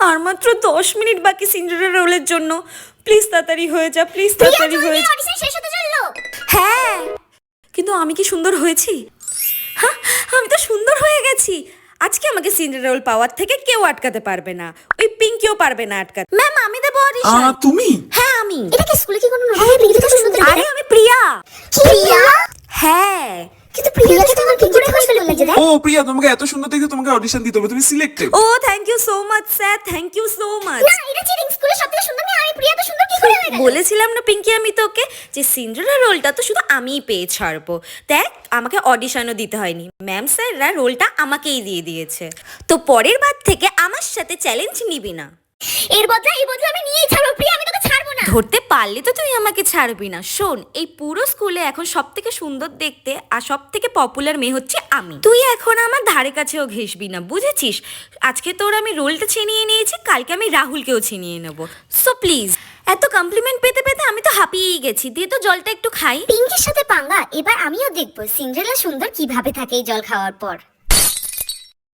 আর মাত্র 10 মিনিট বাকি সিন্ডারেলা রোলের জন্য। প্লিজ তাড়াতাড়ি হয়ে যা, প্লিজ তাড়াতাড়ি হয়ে যা। অডিশন শেষ হতে চললো। হ্যাঁ, কিন্তু আমি কি সুন্দর হয়েছি? হ্যাঁ, আমি তো সুন্দর হয়ে গেছি। আজকে আমাকে সিন্ডারেলা রোল পাওয়ার থেকে কেউ আটকাতে পারবে না। ওই পিঙ্কিও পারবে না আটকাতে। ম্যাম, আমি দেবো অডিশন। তুমি? হ্যাঁ, আমি। এটা কি স্কুলে কি কোনো নতুন পিঙ্কি তো সুন্দর? আরে আমি প্রিয়া। প্রিয়া? হ্যাঁ, কিন্তু প্রিয়াকে তো আমার পিঙ্কি হয়ে গেল যে। ও প্রিয়া, তোমাকে এত সুন্দর দেখে তোমাকে অডিশন দিতে হবে, তুমি সিলেক্টেড। ও thank you so much sir, thank you so much. না, এটা চিটিং। স্কুলে সবথেকে সুন্দর মেয়ে আমি, প্রিয়া তো সুন্দর কি করে হয়ে গেল? বলেছিলাম না পিঙ্কি আমি তোকে যে সিন্ডারেলা রোলটা তো শুধু আমিই পেয়ে ছাড়বো। দেখ, আমাকে অডিশনও দিতে হয়নি, ম্যাম স্যাররা রোলটা আমাকেই দিয়ে দিয়েছে। তো পরের বার থেকে আমার সাথে চ্যালেঞ্জ নিবি না। এই বদলা আমি নিয়েই ছাড়বো। প্রিয়া, আমি তোকে ছাড়বো না। ধরতে পারলে তো তুই আমাকে ছাড়বি না। শোন, এই পুরো স্কুলে এখন সব থেকে সুন্দর দেখতে আর সব থেকে পপুলার মেয়ে হচ্ছে আমি। তুই এখন আমার ধারে কাছেও ঘেসবি না, বুঝেছিস? আজকে তোর আমি রোলটা ছিনিয়ে নিয়েছি, কালকে আমি রাহুলকেও ছিনিয়ে নেবো। সো প্লিজ, এত কমপ্লিমেন্ট পেতে পেতে আমি তো হাঁপিয়েই গেছি। দিয়ে তো জলটা একটু খাই। পিঙ্কির সাথে পাঙ্গা। এবার আমিও দেখবো সিন্ডারেলা সুন্দর কিভাবে থাকে এই জল খাওয়ার পর।